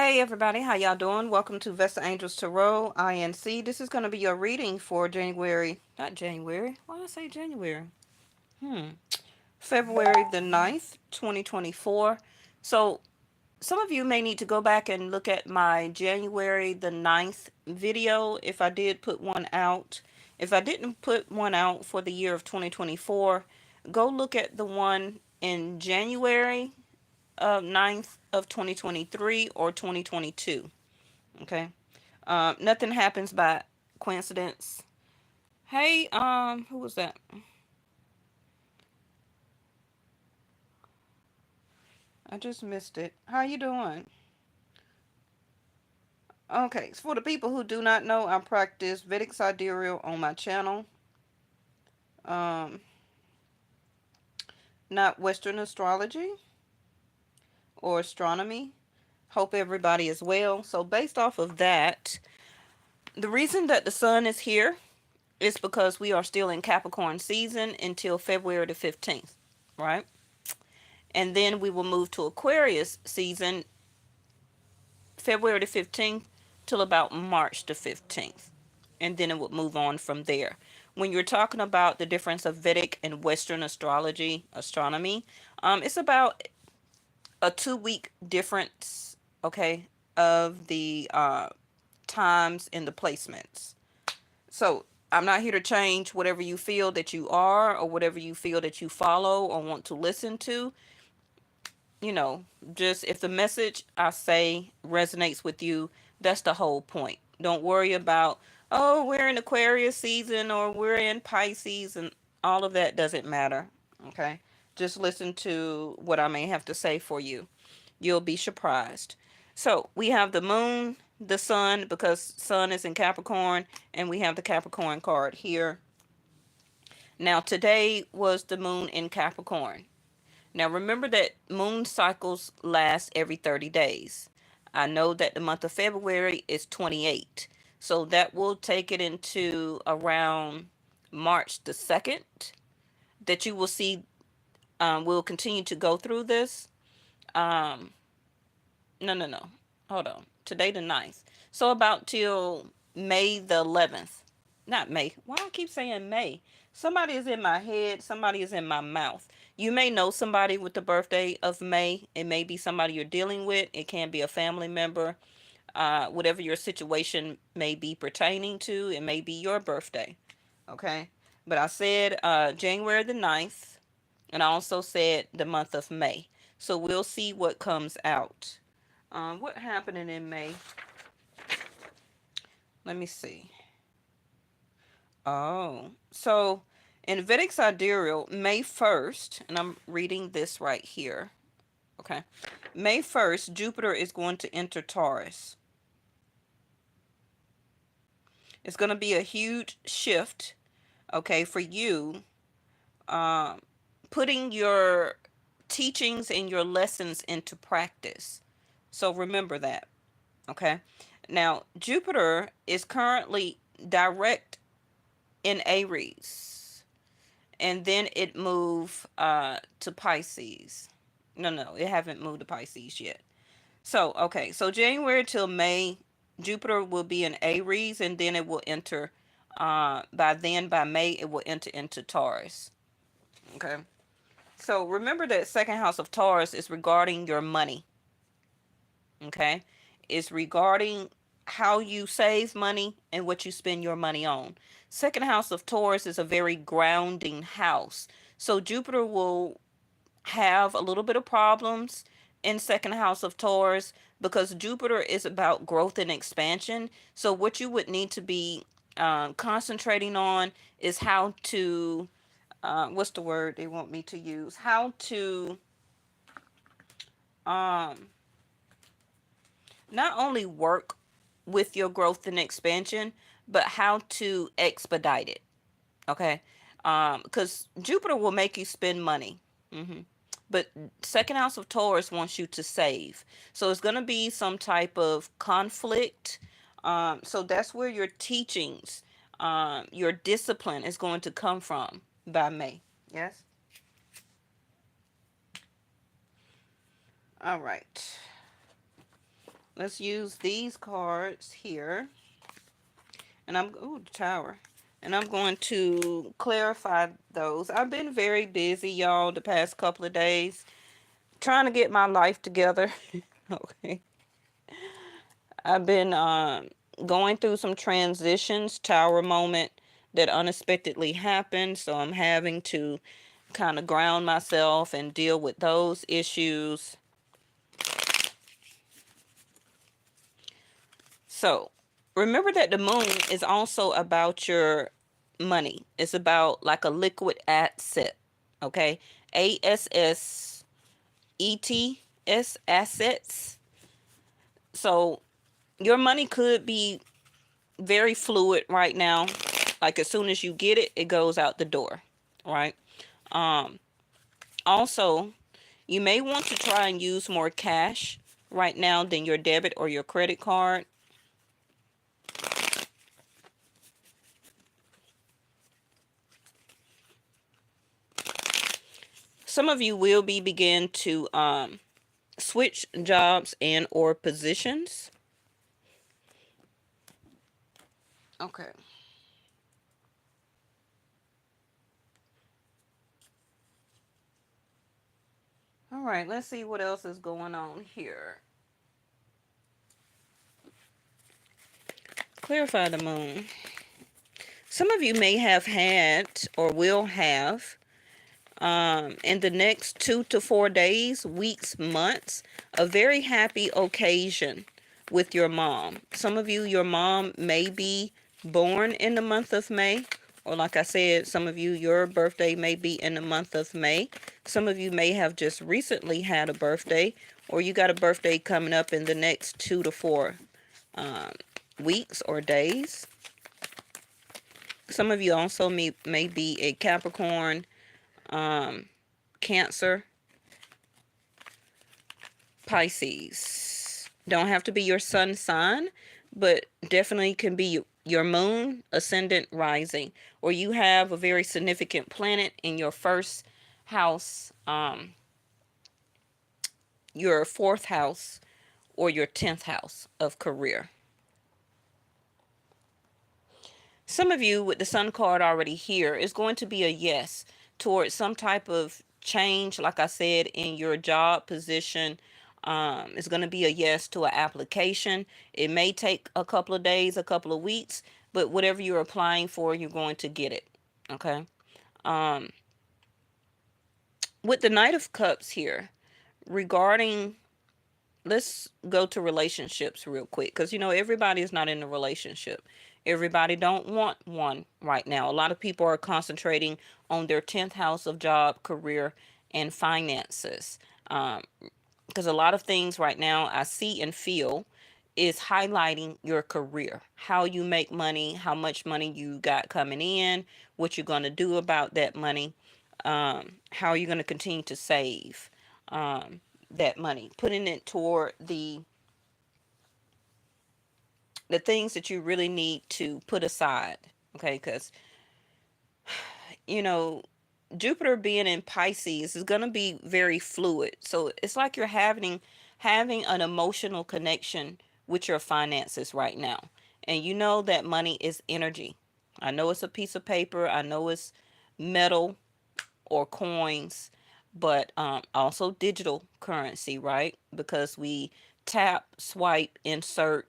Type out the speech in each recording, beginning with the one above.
Hey everybody, how y'all doing? Welcome to Vesta Angels Tarot, INC. This is going to be your reading for January, not January, why did I say January? Hmm, February the 9th, 2024. So some of you may need to go back and look at my January the 9th video if I did put one out. If I didn't put one out for the year of 2024, go look at the one in January 9th of 2023 or 2022. Okay. Nothing happens by coincidence. Hey, who was that? I just missed it. How you doing? Okay, so for the people who do not know, I practice Vedic Sidereal on my channel. Um, Not Western astrology or astronomy. Hope everybody is well. So based off of that, the reason that the sun is here is because we are still in Capricorn season until February the 15th, right? And then we will move to Aquarius season February the 15th till about March the 15th. And then it would move on from there. When you're talking about the difference of Vedic and Western astrology, astronomy, it's about a 2 week difference, okay, of the times and the placements. So I'm not here to change whatever you feel that you are or whatever you feel that you follow or want to listen to. You know, just if the message I say resonates with you, that's the whole point. Don't worry about, oh, we're in Aquarius season or we're in Pisces, and all of that doesn't matter. Okay. Just listen to what I may have to say for you. You'll be surprised. So we have the moon, the sun, because sun is in Capricorn, and we have the Capricorn card here. Now, today was the moon in Capricorn. Now remember that moon cycles last every 30 days. I know that the month of February is 28. So that will take it into around March the 2nd that you will see. We'll continue to go through this. Um, no. Hold on. Today the 9th. So about till May the 11th. Not May. Why do I keep saying May? Somebody is in my head. Somebody is in my mouth. You may know somebody with the birthday of May. It may be somebody you're dealing with. It can be a family member. Whatever your situation may be pertaining to, it may be your birthday. Okay. But I said January the 9th. And I also said the month of May. So we'll see what comes out. What happening in May? Let me see. Oh, so in Vedic Sidereal, May 1st, and I'm reading this right here. Okay. May 1st, Jupiter is going to enter Taurus. It's going to be a huge shift, okay, for you, um, putting your teachings and your lessons into practice. So remember that, okay? Now, Jupiter is currently direct in Aries, and then it moved to Pisces. No, it haven't moved to Pisces yet. So, okay, so January till May, Jupiter will be in Aries, and then it will enter, by May, it will enter into Taurus. Okay. So remember that second house of Taurus is regarding your money. Okay. It's regarding how you save money and what you spend your money on. Second house of Taurus is a very grounding house. So Jupiter will have a little bit of problems in second house of Taurus because Jupiter is about growth and expansion. So what you would need to be concentrating on is how to, what's the word they want me to use? How to um, not only work with your growth and expansion, but how to expedite it. Okay. Because Jupiter will make you spend money. But second house of Taurus wants you to save. So it's going to be some type of conflict. So that's where your teachings, your discipline is going to come from by May. Yes. All right. let's use these cards here. And I'm, ooh, the Tower. And I'm going to clarify those. I've been very busy, y'all, the past couple of days, trying to get my life together. Okay. I've been going through some transitions, Tower moment that unexpectedly happened. So I'm having to kind of ground myself and deal with those issues. So remember that the moon is also about your money. It's about like a liquid asset. Okay. ASSETS, assets. So your money could be very fluid right now. Like as soon as you get it, it goes out the door. Right. Um, Also, you may want to try and use more cash right now than your debit or your credit card. Some of you will be begin to switch jobs and or positions. Okay. All right, let's see what else is going on here. Clarify the moon. Some of you may have had or will have in the next 2 to 4 days, weeks, months, a very happy occasion with your mom. Some of you, your mom may be born in the month of May, or like I said, some of you, your birthday may be in the month of May. Some of you may have just recently had a birthday, or you got a birthday coming up in the next 2 to 4 um, weeks or days. Some of you also may be a Capricorn, um, Cancer, Pisces. Don't have to be your sun sign, but definitely can be your moon, ascendant, rising, or you have a very significant planet in your first house, your fourth house, or your 10th house of career. Some of you with the sun card already here is going to be a yes towards some type of change, like I said, in your job position. It's going to be a yes to an application. It may take a couple of days, a couple of weeks, but whatever you're applying for, you're going to get it. Okay. Um, with the Knight of Cups here, regarding, let's go to relationships real quick, because everybody is not in a relationship. Everybody don't want one right now. A lot of people are concentrating on their 10th house of job, career, and finances, because a lot of things right now I see and feel is highlighting your career, how you make money, how much money you got coming in, what you're going to do about that money, how you're going to continue to save that money, putting it toward the things that you really need to put aside. Okay, because you know Jupiter being in Pisces is going to be very fluid, so it's like you're having an emotional connection with your finances right now. And you know that money is energy. I know it's a piece of paper, I know it's metal or coins, but also digital currency, right? Because we tap, swipe, insert.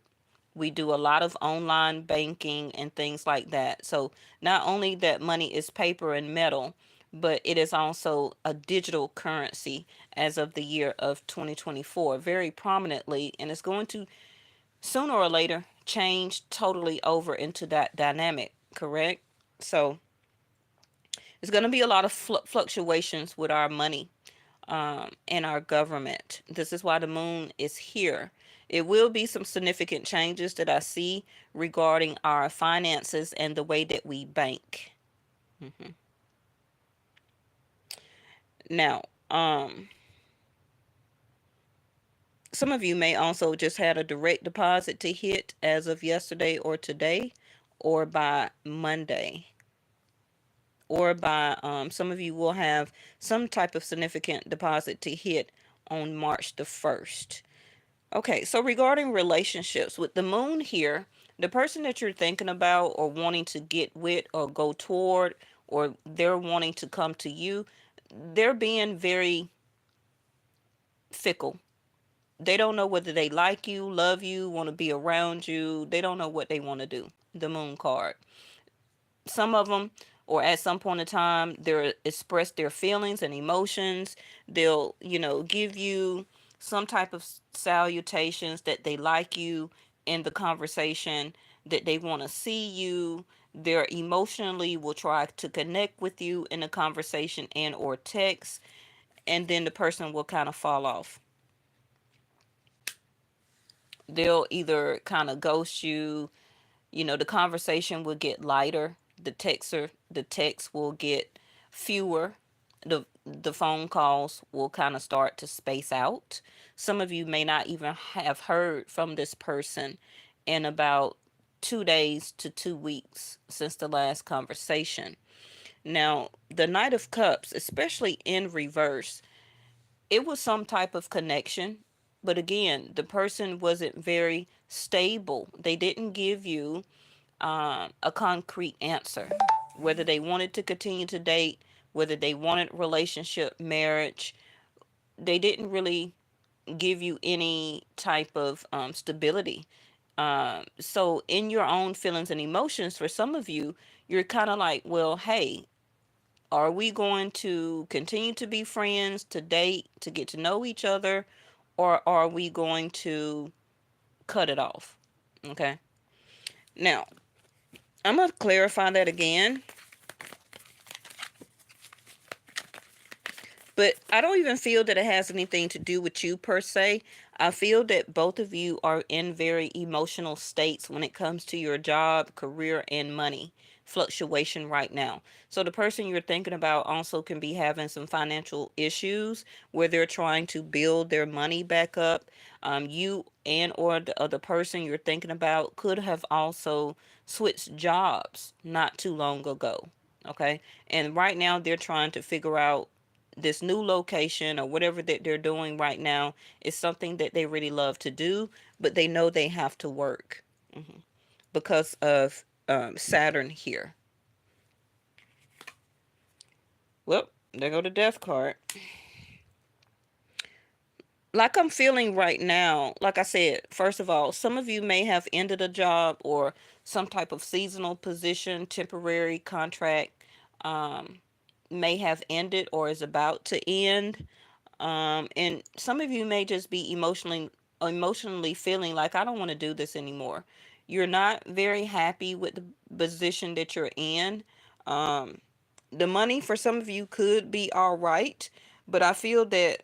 We do a lot of online banking and things like that. So not only that money is paper and metal, but it is also a digital currency as of the year of 2024, very prominently, and it's going to sooner or later change totally over into that dynamic, correct? So it's going to be a lot of fluctuations with our money and our government. This is why the moon is here. It will be some significant changes that I see regarding our finances and the way that we bank. hmm Now, some of you may also just had a direct deposit to hit as of yesterday or today, or by Monday, or by some of you will have some type of significant deposit to hit on March the 1st. Okay, so regarding relationships, with the moon here, the person that you're thinking about or wanting to get with or go toward, or they're wanting to come to you, they're being very fickle. They don't know whether they like you, love you, want to be around you. They don't know what they want to do. The moon card. Some of them, or at some point in time, they'll express their feelings and emotions. They'll, give you some type of salutations that they like you in the conversation, that they want to see you. They're emotionally will try to connect with you in a conversation and or text, and then the person will kind of fall off. They'll either kind of ghost you. The conversation will get lighter. The text will get fewer. The phone calls will kind of start to space out. Some of you may not even have heard from this person in about 2 days to 2 weeks since the last conversation. Now, the Knight of Cups, especially in reverse, it was some type of connection, but again, the person wasn't very stable. They didn't give you a concrete answer, whether they wanted to continue to date, whether they wanted relationship, marriage. They didn't really give you any type of stability. So in your own feelings and emotions, for some of you, you're kind of like, well, hey, are we going to continue to be friends, to date, to get to know each other, or are we going to cut it off? Okay. Now, I'm going to clarify that again. But I don't even feel that it has anything to do with you per se. I feel that both of you are in very emotional states when it comes to your job, career, and money fluctuation right now. So the person you're thinking about also can be having some financial issues where they're trying to build their money back up. You and or the other person you're thinking about could have also switched jobs not too long ago. Okay. And right now they're trying to figure out this new location or whatever that they're doing right now is something that they really love to do, but they know they have to work because of Saturn here. Well, there go the death card. Like I'm feeling right now, like I said, first of all, some of you may have ended a job or some type of seasonal position, temporary contract um, may have ended or is about to end. And some of you may just be emotionally feeling like I don't want to do this anymore. You're not very happy with the position that you're in. Um, the money for some of you could be all right, but I feel that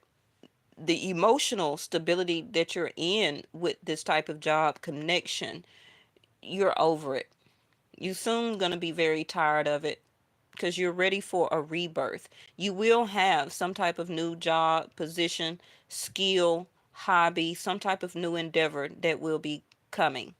the emotional stability that you're in with this type of job connection, you're over it. You soon gonna be very tired of it because you're ready for a rebirth. You will have some type of new job, position, skill, hobby, some type of new endeavor that will be coming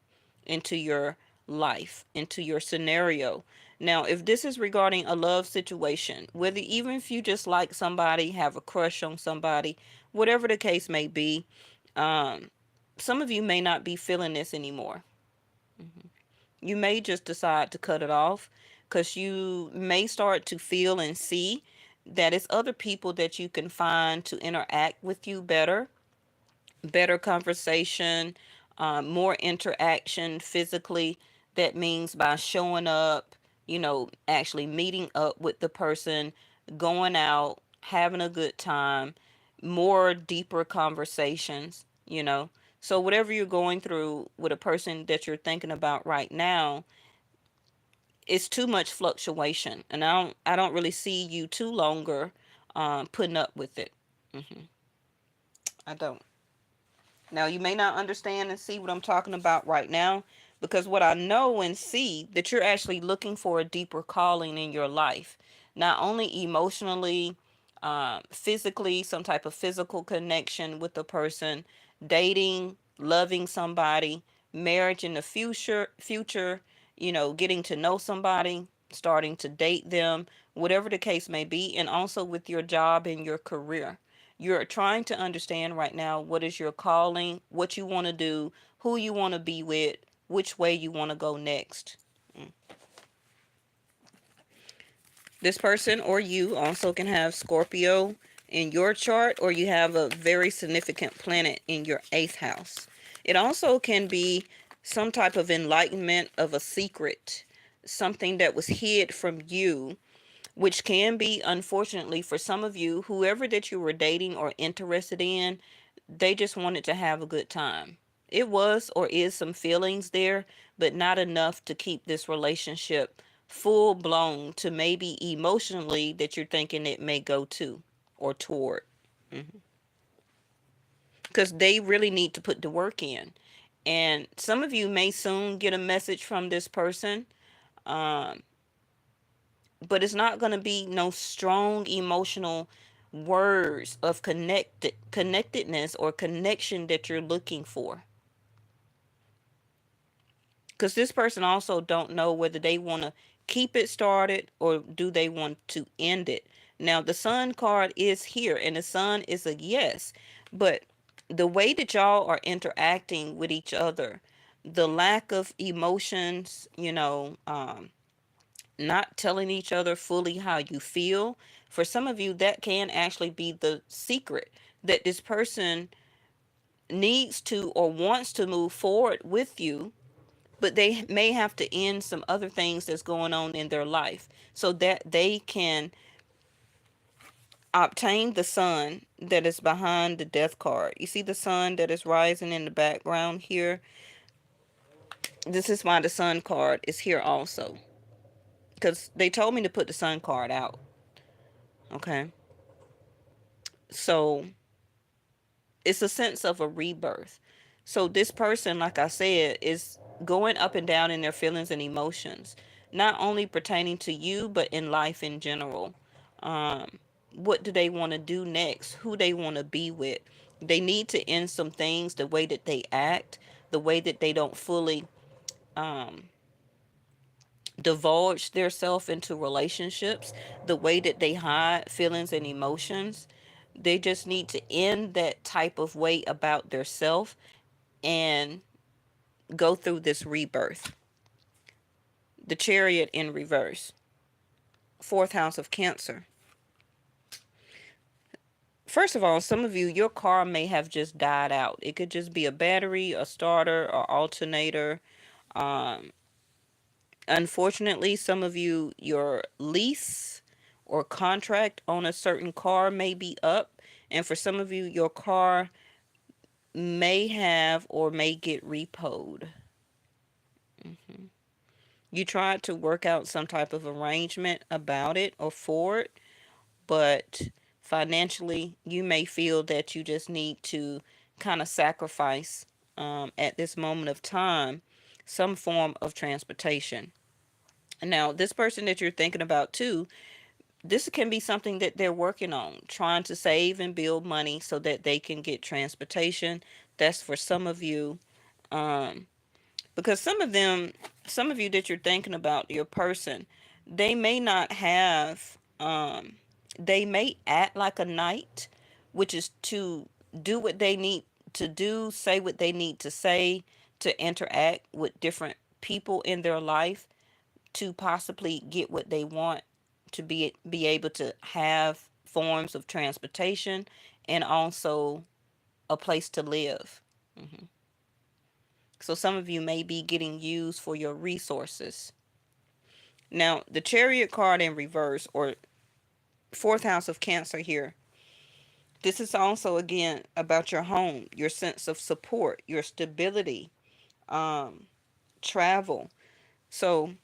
into your life, into your scenario. Now, if this is regarding a love situation, whether even if you just like somebody, have a crush on somebody, whatever the case may be, um, some of you may not be feeling this anymore. You may just decide to cut it off because you may start to feel and see that it's other people that you can find to interact with you better conversation, more interaction physically. That means by showing up, actually meeting up with the person, going out, having a good time, more deeper conversations. So, whatever you're going through with a person that you're thinking about right now, it's too much fluctuation. And I don't really see you too longer putting up with it. I don't. Now, you may not understand and see what I'm talking about right now because what I know and see that you're actually looking for a deeper calling in your life, not only emotionally, physically, some type of physical connection with the person, dating, loving somebody, marriage in the future, getting to know somebody, starting to date them, whatever the case may be, and also with your job and your career. You're trying to understand right now what is your calling, what you want to do, who you want to be with, which way you want to go next. This person or you also can have Scorpio in your chart, or you have a very significant planet in your 8th house. It also can be some type of enlightenment of a secret, something that was hid from you, which can be, unfortunately, for some of you, whoever that you were dating or interested in, they just wanted to have a good time. It was or is some feelings there, but not enough to keep this relationship full blown to maybe emotionally that you're thinking it may go to or toward. Because they really need to put the work in. And some of you may soon get a message from this person, um, but it's not going to be no strong emotional words of connectedness or connection that you're looking for, because this person also don't know whether they want to keep it started or do they want to end it. Now the sun card is here, and the sun is a yes, but the way that y'all are interacting with each other, the lack of emotions, not telling each other fully how you feel, for some of you that can actually be the secret that this person needs to or wants to move forward with you, but they may have to end some other things that's going on in their life so that they can obtain the sun that is behind the death card. You see the sun that is rising in the background here? This is why the sun card is here also, because they told me to put the sun card out. Okay, so it's a sense of a rebirth. So this person, like I said, is going up and down in their feelings and emotions, not only pertaining to you, but in life in general. Um, what do they want to do next? Who they want to be with? They need to end some things, the way that they act, the way that they don't fully um, divulge their self into relationships, the way that they hide feelings and emotions. They just need to end that type of way about their self and go through this rebirth. The Chariot in reverse. 4th house of Cancer. First of all, some of you, your car may have just died out. It could just be a battery, a starter, or alternator. Um, Unfortunately, some of you, your lease or contract on a certain car may be up. And for some of you, your car may have or may get repoed. You tried to work out some type of arrangement about it or for it, but financially, you may feel that you just need to kind of sacrifice, at this moment of time, some form of transportation. Now, this person that you're thinking about too, this can be something that they're working on, trying to save and build money so that they can get transportation. That's for some of you. Um, because some of you that you're thinking about, your person, they may not have, they may act like a knight, which is to do what they need to do, say what they need to say, to interact with different people in their life to possibly get what they want, to be able to have forms of transportation and also a place to live. Mhm. So some of you may be getting used for your resources. Now, the Chariot card in reverse, or 4th house of Cancer here, this is also again about your home, your sense of support, your stability, um, travel. So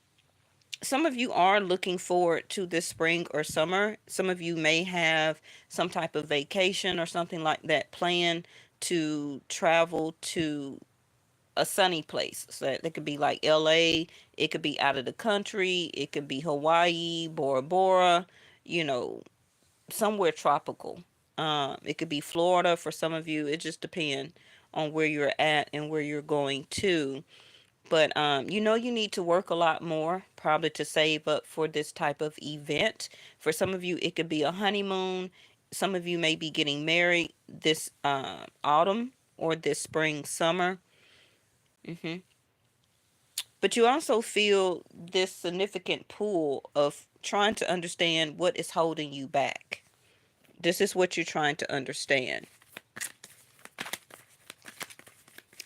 some of you are looking forward to this spring or summer. Some of you may have some type of vacation or something like that planned to travel to a sunny place. So it could be like LA, it could be out of the country, it could be Hawaii, Bora Bora, you know, somewhere tropical. It could be Florida for some of you. It just depends on where you're at and where you're going to. But you need to work a lot more probably to save up for this type of event. For some of you, it could be a honeymoon. Some of you may be getting married this autumn or this spring, summer. hmm But you also feel this significant pull of trying to understand what is holding you back. This is what you're trying to understand.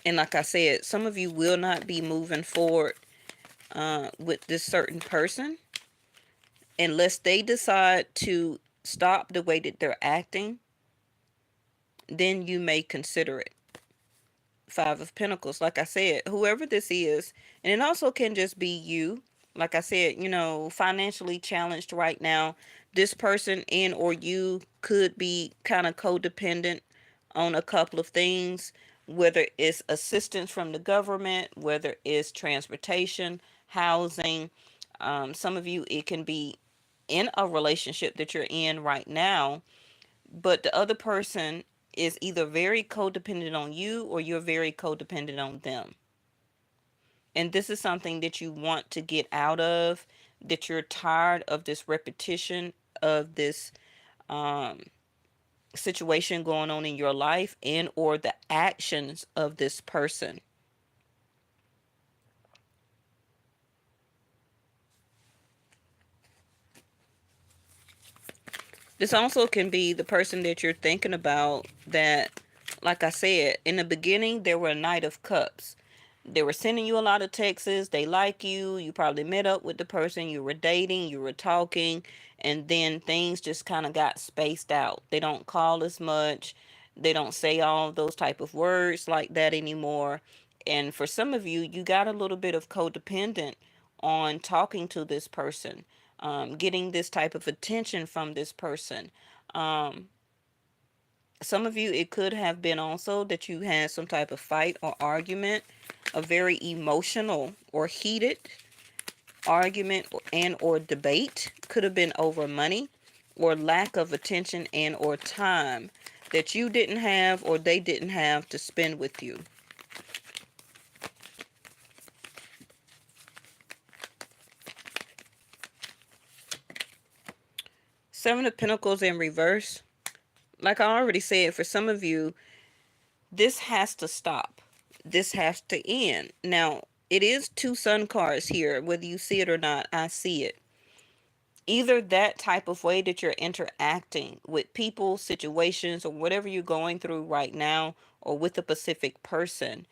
And like I said, some of you will not be moving forward with this certain person unless they decide to stop the way that they're acting. Then you may consider it. Five of Pentacles, like I said, whoever this is, and it also can just be you. Like I said, financially challenged right now. This person and or you could be kind of codependent on a couple of things, whether it's assistance from the government, whether it's transportation, housing. Some of you, it can be in a relationship that you're in right now, but the other person is either very codependent on you or you're very codependent on them. And this is something that you want to get out of, that you're tired of this repetition of this um, situation going on in your life and or the actions of this person. This also can be the person that you're thinking about that, like I said, in the beginning, they were a Knight of Cups. They were sending you a lot of texts. They like you. You probably met up with the person. You were dating. You were talking. And then things just kind of got spaced out. They don't call as much. They don't say all those type of words like that anymore. And for some of you, you got a little bit of codependent on talking to this person, getting this type of attention from this person. Um, some of you, it could have been also that you had some type of fight or argument, a very emotional or heated argument and or debate. Could have been over money or lack of attention and or time that you didn't have or they didn't have to spend with you. Seven of Pentacles in reverse. Like I already said, for some of you, this has to stop. This has to end. Now, it is two sun cards here. Whether you see it or not, I see it. Either that type of way that you're interacting with people, situations, or whatever you're going through right now, or with a specific person,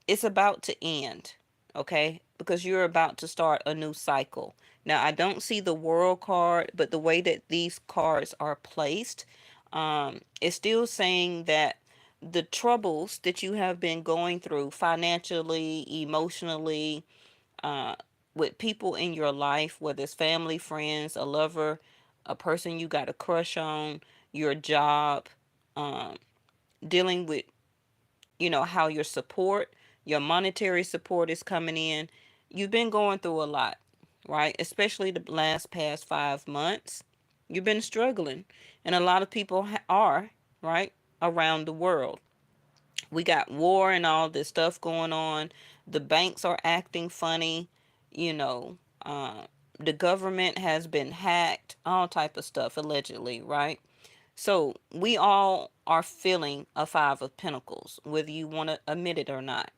it's about to end, okay? Because you're about to start a new cycle. Now, I don't see the World card, but the way that these cards are placed, it's still saying that the troubles that you have been going through financially, emotionally, uh, with people in your life, whether it's family, friends, a lover, a person you got a crush on, your job, um, dealing with how your monetary support is coming in. You've been going through a lot, right? Especially the last past 5 months. You've been struggling, and a lot of people are, right, around the world. We got war and all this stuff going on. The banks are acting funny, you know. The government has been hacked, all type of stuff allegedly, right? So we all are feeling a Five of Pentacles, whether you want to admit it or not.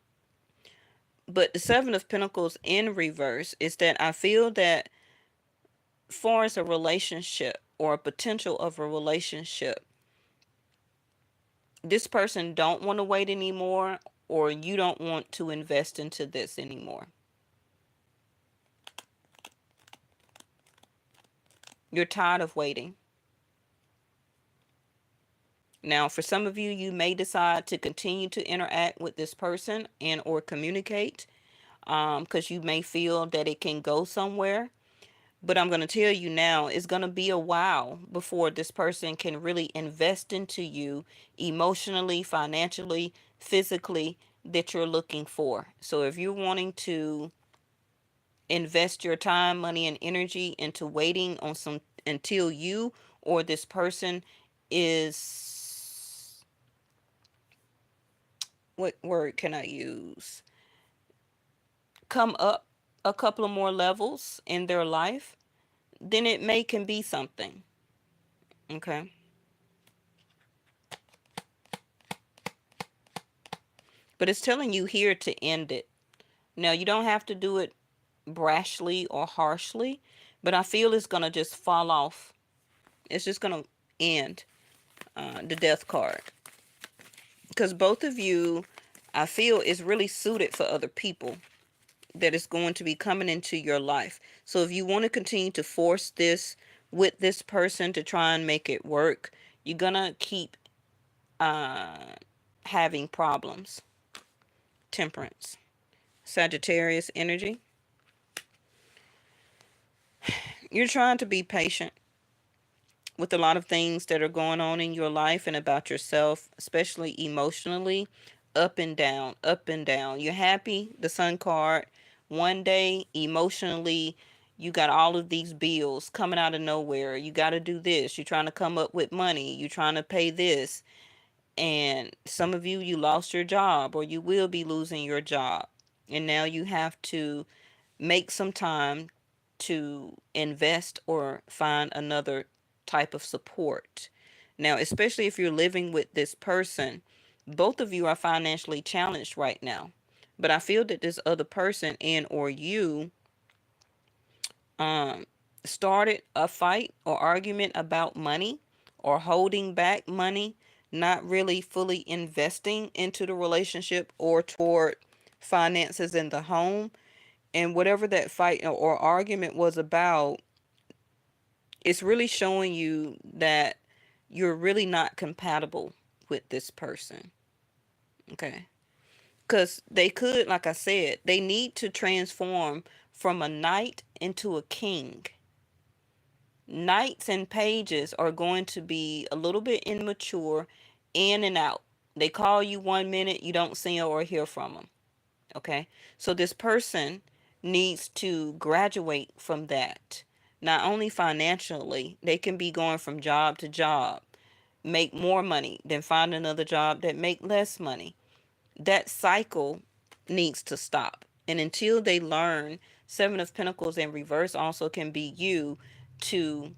But the Seven of Pentacles in reverse is that I feel that far as a relationship or a potential of a relationship, this person don't want to wait anymore, or you don't want to invest into this anymore. You're tired of waiting. Now, for some of you, you may decide to continue to interact with this person and or communicate, because you may feel that it can go somewhere. But I'm going to tell you now, it's going to be a while before this person can really invest into you emotionally, financially, physically, that you're looking for. So if you're wanting to invest your time, money, and energy into waiting on some until you or this person is, what word can I use? Come up a couple of more levels in their life, then it may can be something. Okay. But it's telling you here to end it. Now, you don't have to do it brashly or harshly, but I feel it's going to just fall off. It's just going to end the death card. Because both of you, I feel, is really suited for other people that is going to be coming into your life. So if you want to continue to force this with this person to try and make it work, you're going to keep uh, having problems. Temperance. Sagittarius energy. You're trying to be patient with a lot of things that are going on in your life and about yourself, especially emotionally, up and down, up and down. You're happy, the sun card. One day, emotionally, you got all of these bills coming out of nowhere. You got to do this. You're trying to come up with money. You're trying to pay this. And some of you, you lost your job or you will be losing your job. And now you have to make some time to invest or find another type of support. Now, especially if you're living with this person, both of you are financially challenged right now. But I feel that this other person and or you um started a fight or argument about money or holding back money, not really fully investing into the relationship or toward finances in the home. And whatever that fight or argument was about, it's really showing you that you're really not compatible with this person. Okay. Because they could, like I said, they need to transform from a knight into a king. Knights and pages are going to be a little bit immature, in and out. They call you one minute, you don't see or hear from them. Okay. So this person needs to graduate from that. Not only financially, they can be going from job to job, make more money, then find another job that make less money. That cycle needs to stop. And until they learn, Seven of Pentacles in reverse also can be you to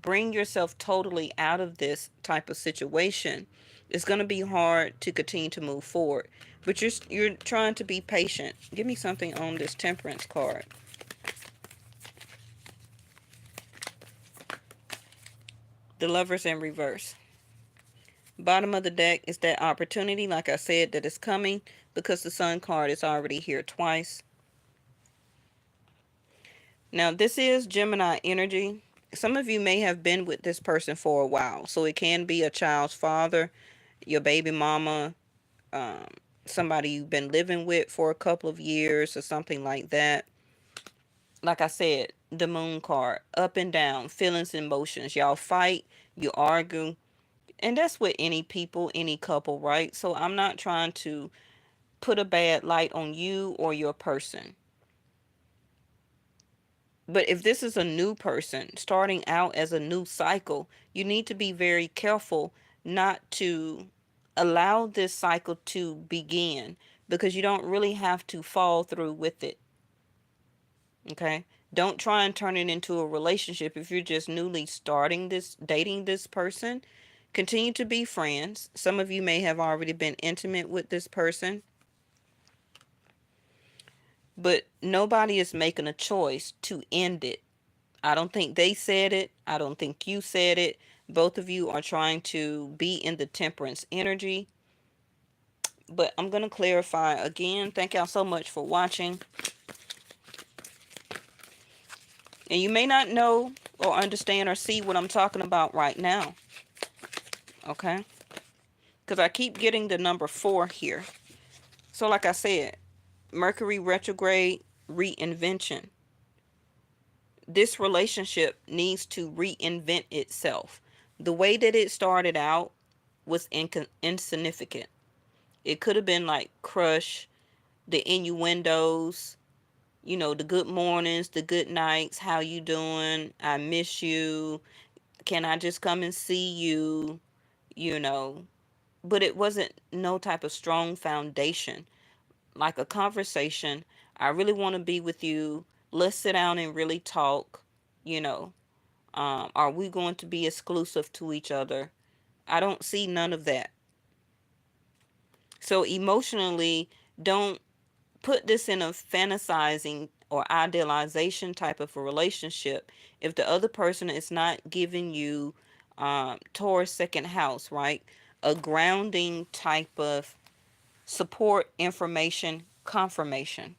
bring yourself totally out of this type of situation. It's going to be hard to continue to move forward, but you're trying to be patient. Give me something on this Temperance card. The Lovers in reverse. Bottom of the deck is that opportunity, like I said, that is coming because the Sun card is already here twice. Now, this is Gemini energy. Some of you may have been with this person for a while. So it can be a child's father, your baby mama, um, somebody you've been living with for a couple of years or something like that. Like I said, the Moon card, up and down, feelings and emotions. Y'all fight, you argue. And that's with any people, any couple, right? So I'm not trying to put a bad light on you or your person. But if this is a new person starting out as a new cycle, you need to be very careful not to allow this cycle to begin because you don't really have to fall through with it. Okay? Don't try and turn it into a relationship if you're just newly starting this, dating this person. Continue to be friends. Some of you may have already been intimate with this person, but nobody is making a choice to end it. I don't think they said it. I don't think you said it. Both of you are trying to be in the temperance energy. But I'm going to clarify again. Thank y'all so much for watching. And you may not know or understand or see what I'm talking about right now. Okay? Because I keep getting the number 4 here. So like I said, Mercury retrograde, reinvention. This relationship needs to reinvent itself. The way that it started out was insignificant. It could have been like crush, the innuendos, the good mornings, the good nights, how you doing? I miss you. Can I just come and see you? You know, but it wasn't no type of strong foundation, like a conversation. I really want to be with you. Let's sit down and really talk. You know, are we going to be exclusive to each other? I don't see none of that. So emotionally, don't put this in a fantasizing or idealization type of a relationship if the other person is not giving you Taurus second house, right? A grounding type of support, information, confirmation.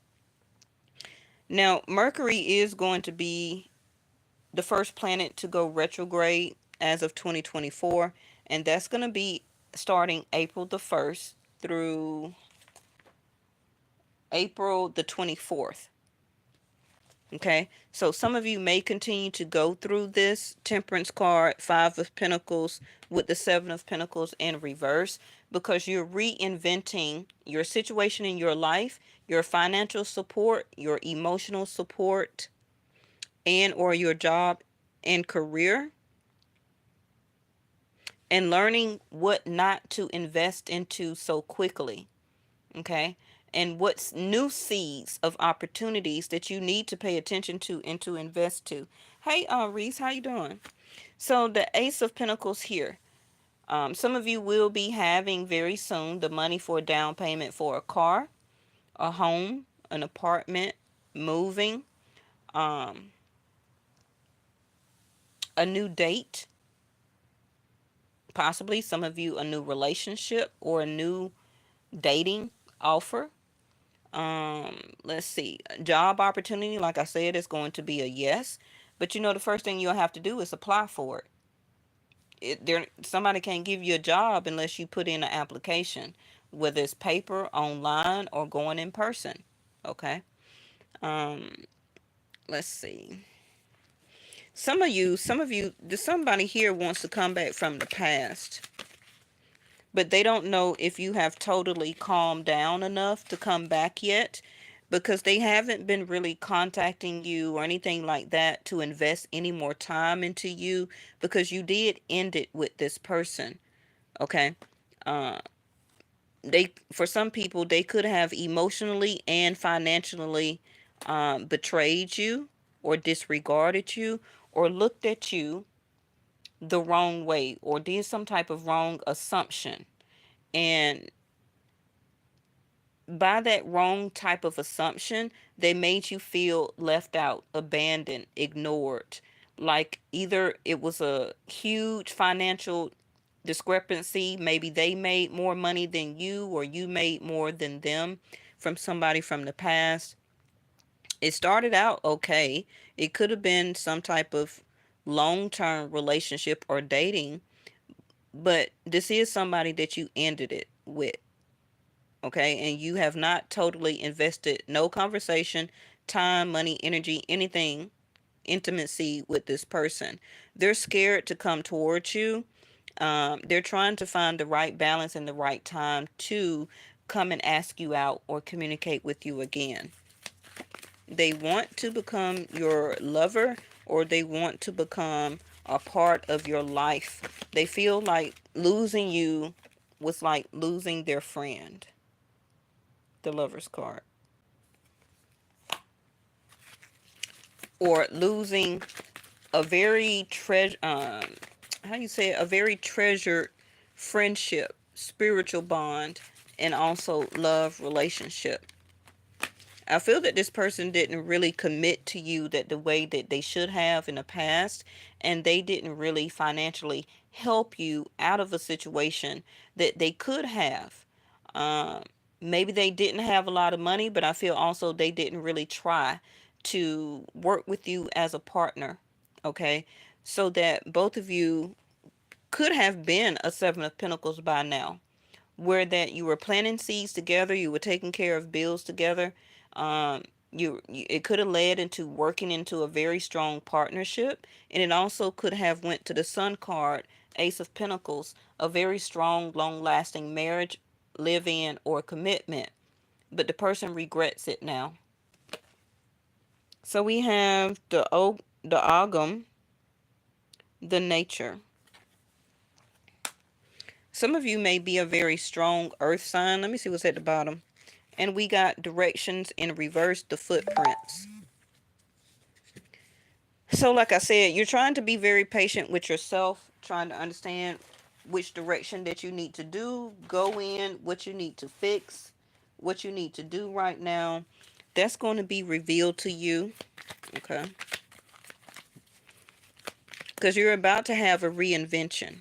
Now, Mercury is going to be the first planet to go retrograde as of 2024, and that's going to be starting April the 1st through April the 24th. Okay, so some of you may continue to go through this Temperance card, Five of Pentacles with the Seven of Pentacles in reverse, because you're reinventing your situation in your life, your financial support, your emotional support, and or your job and career, and learning what not to invest into so quickly. Okay, and what's new seeds of opportunities that you need to pay attention to and to invest to. Hey, Reese, how you doing? So the Ace of Pentacles here. Some of you will be having very soon the money for a down payment for a car, a home, an apartment, moving, um, a new date, possibly some of you a new relationship or a new dating offer. Let's see. Job opportunity, like I said, is going to be a yes. But you know, the first thing you'll have to do is apply for it. Somebody can't give you a job unless you put in an application, whether it's paper, online, or going in person. Okay. Um, let's see. Somebody here wants to come back from the past, but they don't know if you have totally calmed down enough to come back yet, because they haven't been really contacting you or anything like that to invest any more time into you, because you did end it with this person. Okay. uh they, for some people, they could have emotionally and financially betrayed you or disregarded you or looked at you the wrong way or did some type of wrong assumption. And by that wrong type of assumption, they made you feel left out, abandoned, ignored. Like either it was a huge financial discrepancy, maybe they made more money than you, or you made more than them from somebody from the past. It started out okay. It could have been some type of long term relationship or dating, but this is somebody that you ended it with. Okay, and you have not totally invested no conversation, time, money, energy, anything, intimacy with this person. They're scared to come towards you. They're trying to find the right balance and the right time to come and ask you out or communicate with you again. They want to become your lover, or they want to become a part of your life. They feel like losing you was like losing their friend. The Lover's card. Or losing a very how you say it? A very treasured friendship, spiritual bond, and also love relationship. I feel that this person didn't really commit to you that the way that they should have in the past, and they didn't really financially help you out of a situation that they could have. Um, Maybe they didn't have a lot of money, but I feel also they didn't really try to work with you as a partner. Okay, so that both of you could have been a Seven of Pentacles by now, where that you were planting seeds together, you were taking care of bills together. Um, it could have led into working into a very strong partnership, and it also could have went to the Sun card, Ace of Pentacles, a very strong, long-lasting marriage, live-in, or commitment. But the person regrets it now. So we have the Agam, the nature. Some of you may be a very strong earth sign. Let me see what's at the bottom. And we got directions in reverse, the footprints. So like I said, you're trying to be very patient with yourself, trying to understand which direction that you need to go in, what you need to fix, what you need to do right now. That's going to be revealed to you, okay? Because you're about to have a reinvention.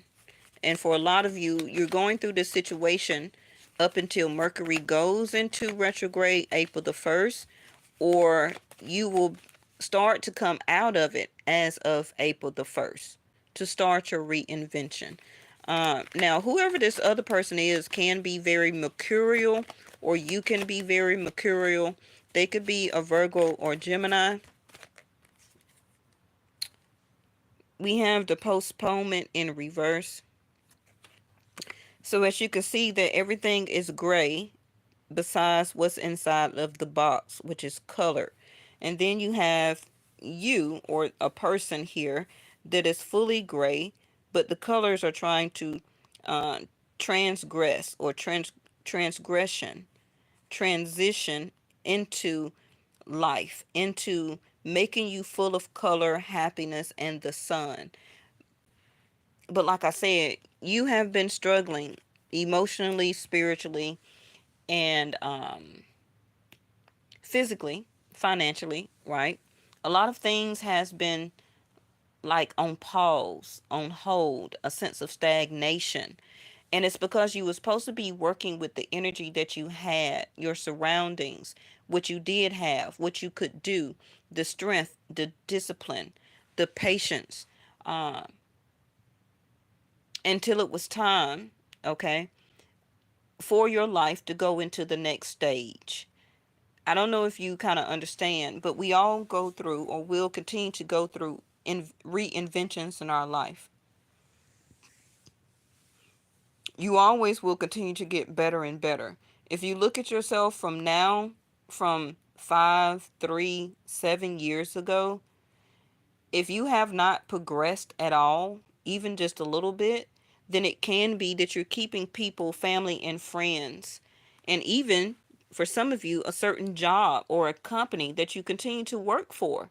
And for a lot of you, you're going through this situation up until Mercury goes into retrograde April the 1st, or you will start to come out of it as of April the 1st to start your reinvention. Now, whoever this other person is can be very mercurial, or you can be very mercurial. They could be a Virgo or Gemini. We have the postponement in reverse. So as you can see that everything is gray besides what's inside of the box, which is color. And then you have you, or a person here, that is fully gray, but the colors are trying to uh, transgress, or transgression, transition into life, into making you full of color, happiness, and the sun. But like I said, you have been struggling emotionally, spiritually, and physically, financially, right? A lot of things has been like on pause, on hold, a sense of stagnation. And it's because you were supposed to be working with the energy that you had, your surroundings, what you did have, what you could do, the strength, the discipline, the patience, uh, until it was time, okay, for your life to go into the next stage. I don't know if you kind of understand, but we all go through, or will continue to go through, reinventions in our life. You always will continue to get better and better. If you look at yourself from now, from 5, 3, 7 years ago, if you have not progressed at all, even just a little bit, then it can be that you're keeping people, family, and friends, and even for some of you, a certain job or a company that you continue to work for,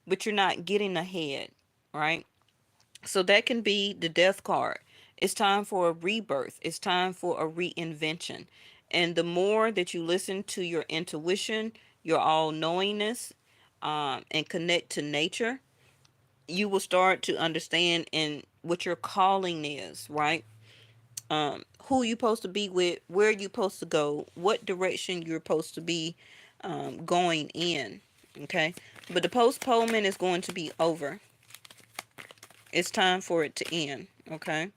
but you're not getting ahead, right? So that can be the death card. It's time for a rebirth. It's time for a reinvention. And the more that you listen to your intuition, your all knowingness, and connect to nature, you will start to understand and what your calling is, right? Who you supposed to be with, where you supposed to go, what direction you're supposed to be going in. Okay, but the postponement is going to be over. It's time for it to end. Okay,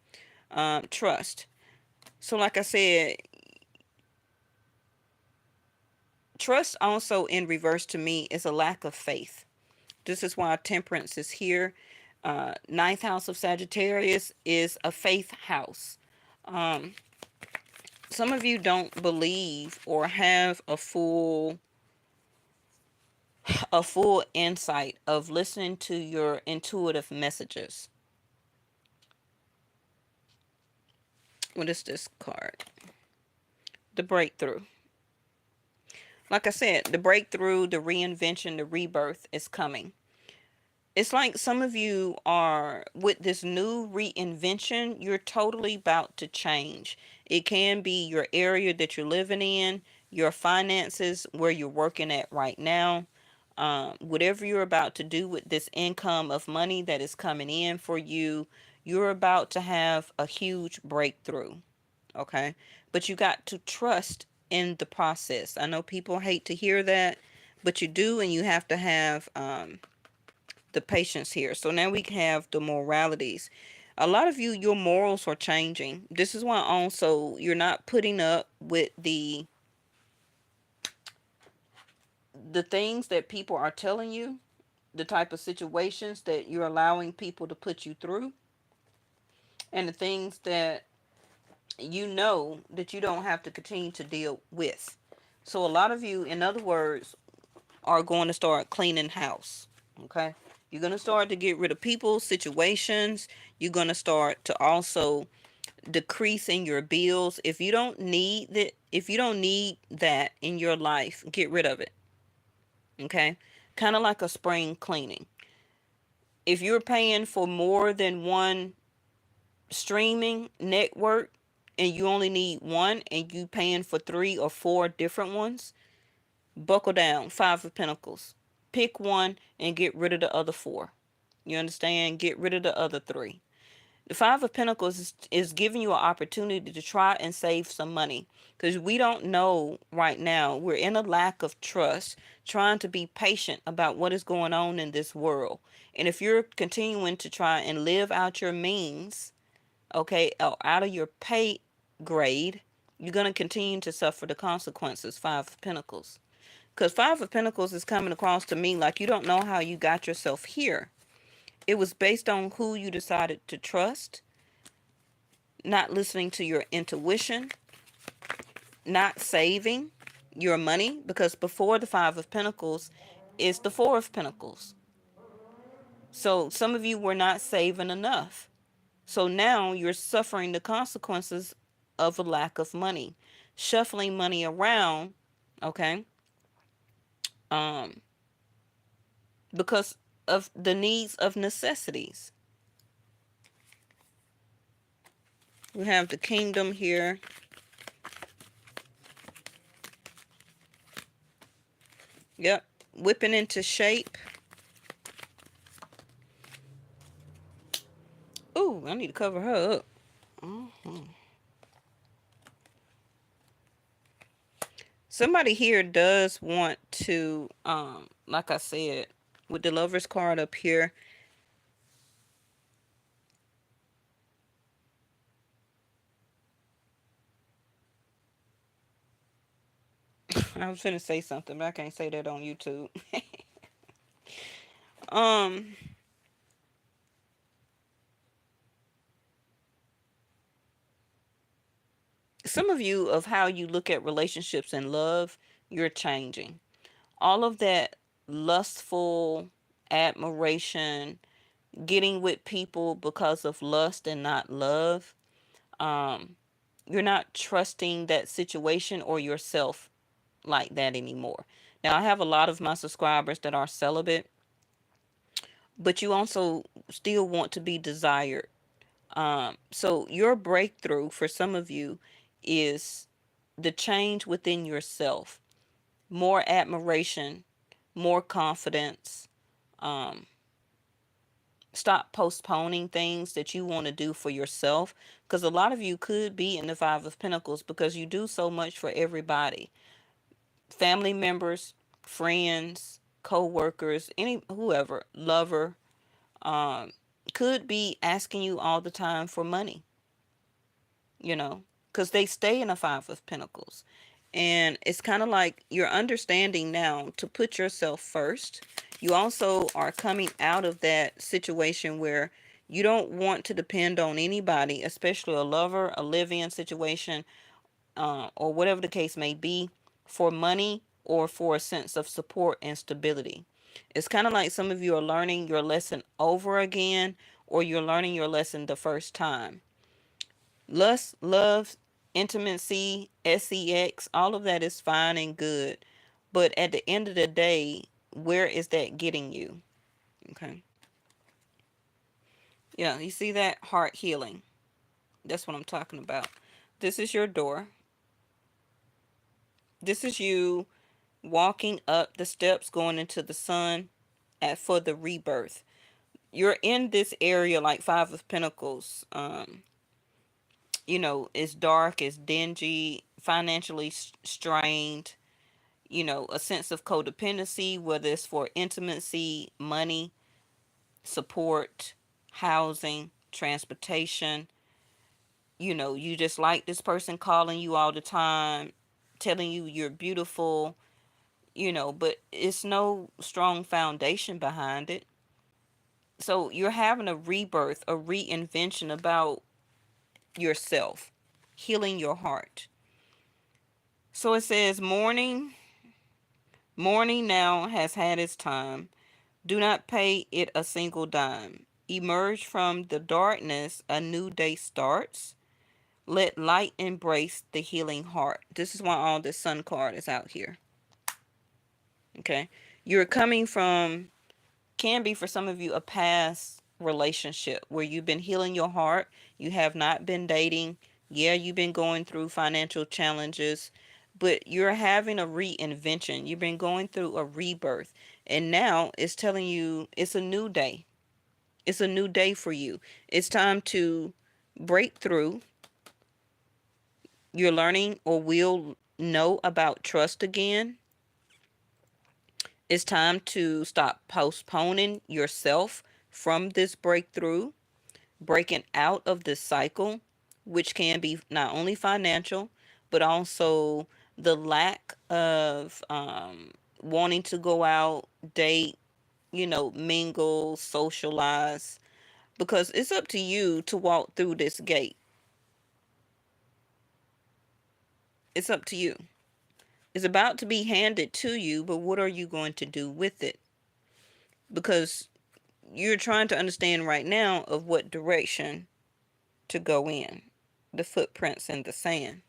trust. So, like I said, trust also in reverse to me is a lack of faith. This is why temperance is here. Ninth house of Sagittarius is a faith house. Um, some of you don't believe or have a full insight of listening to your intuitive messages. What is this card? The breakthrough. Like I said, the breakthrough, the reinvention, the rebirth is coming. It's like some of you are with this new reinvention, you're totally about to change. It can be your area that you're living in, your finances, where you're working at right now. Whatever you're about to do with this income of money that is coming in for you, you're about to have a huge breakthrough. Okay. But you got to trust in the process. I know people hate to hear that, but you do, and you have to have the patience here. So now we have the moralities. A lot of you, your morals are changing. This is why also you're not putting up with the things that people are telling you, the type of situations that you're allowing people to put you through, and the things that you know that you don't have to continue to deal with. So a lot of you, in other words, are going to start cleaning house. Okay? You're going to start to get rid of people, situations. You're going to start to also decrease in your bills. If you don't need that in your life, get rid of it. Okay? Kind of like a spring cleaning. If you're paying for more than one streaming network and you only need one and you paying for 3 or 4 different ones, buckle down. 5 of Pentacles. Pick one and get rid of the other 4. You understand? Get rid of the other 3. The 5 of Pentacles is giving you an opportunity to try and save some money, because we don't know right now. We're in a lack of trust, trying to be patient about what is going on in this world. And if you're continuing to try and live out your means, okay, out of your pay grade, you're going to continue to suffer the consequences. 5 of Pentacles. Because 5 of Pentacles is coming across to me like you don't know how you got yourself here. It was based on who you decided to trust, not listening to your intuition, not saving your money, because before the 5 of Pentacles is the 4 of Pentacles. So some of you were not saving enough. So now you're suffering the consequences of a lack of money, shuffling money around, okay? Um, because of the needs of necessities. We have the Kingdom here. Yep, whipping into shape. Ooh, I need to cover her up. Somebody here does want to, like I said, with the Lover's card up here, I was finna say something, but I can't say that on YouTube. um, some of you, of how you look at relationships and love, you're changing. All of that lustful admiration, getting with people because of lust and not love, um, you're not trusting that situation or yourself like that anymore. Now, I have a lot of my subscribers that are celibate, but you also still want to be desired. So your breakthrough for some of you is the change within yourself, more admiration, more confidence. Um, Stop postponing things that you want to do for yourself, because a lot of you could be in the 5 of Pentacles because you do so much for everybody. Family members, friends, co-workers, any whoever, lover, um, could be asking you all the time for money, you know, because they stay in a 5 of Pentacles. And it's kind of like you're understanding now to put yourself first. You also are coming out of that situation where you don't want to depend on anybody, especially a lover, a live-in situation, or whatever the case may be, for money or for a sense of support and stability. It's kind of like some of you are learning your lesson over again, or you're learning your lesson the first time. Lust, love, intimacy, sex, all of that is fine and good. But at the end of the day, where is that getting you? Okay. Yeah, you see that? Heart healing. That's what I'm talking about. This is your door. This is you walking up the steps going into the sun for the rebirth. You're in this area like 5 of Pentacles. You know, it's dark, it's dingy, financially strained, you know, a sense of codependency, whether it's for intimacy, money, support, housing, transportation. You know, you just like this person calling you all the time, telling you you're beautiful, you know, but it's no strong foundation behind it. So you're having a rebirth, a reinvention about yourself, healing your heart. So it says, morning now has had its time. Do not pay it a single dime. Emerge from the darkness, a new day starts. Let light embrace the healing heart. This is why all this sun card is out here. Okay. You're coming from, can be for some of you, a past relationship where you've been healing your heart. You have not been dating. Yeah, you've been going through financial challenges, but you're having a reinvention. You've been going through a rebirth. And now it's telling you it's a new day. It's a new day for you. It's time to break through. You're learning or will know about trust again. It's time to stop postponing yourself from this breakthrough, breaking out of this cycle, which can be not only financial, but also the lack of wanting to go out, date, mingle, socialize, because it's up to you to walk through this gate. It's up to you. It's about to be handed to you, but what are you going to do with it? Because you're trying to understand right now of what direction to go in, the footprints in the sand.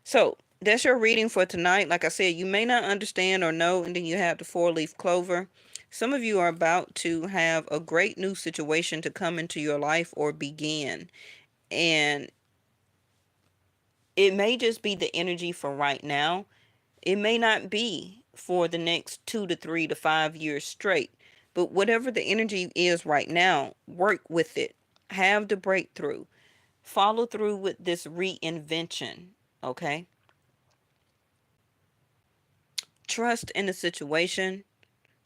So that's your reading for tonight. Like I said, you may not understand or know, and then you have the four-leaf clover. Some of you are about to have a great new situation to come into your life or begin. And it may just be the energy for right now. It may not be for the next 2 to 3 to 5 years straight. But whatever the energy is right now, work with it. Have the breakthrough. Follow through with this reinvention. Okay? Trust in the situation.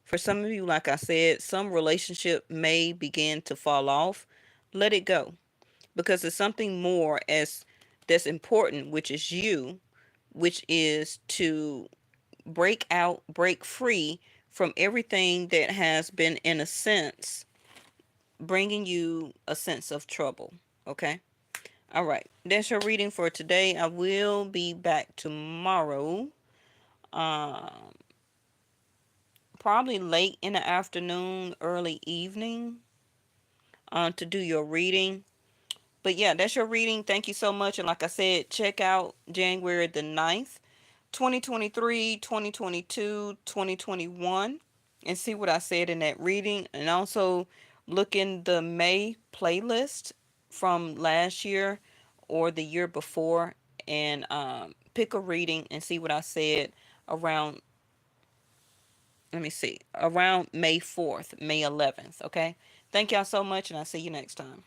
For some of you, like I said, some relationship may begin to fall off. Let it go. Because it's something more as that's important, which is you, which is to break out, break free from everything that has been, in a sense, bringing you a sense of trouble. Okay? All right. That's your reading for today. I will be back tomorrow. Um, Probably late in the afternoon, early evening, to do your reading. But yeah, that's your reading. Thank you so much. And like I said, check out January the 9th, 2023, 2022, 2021, and see what I said in that reading. And also look in the May playlist from last year or the year before, and pick a reading and see what I said around, let me see, around May 4th, May 11th. Okay. Thank y'all so much, and I'll see you next time.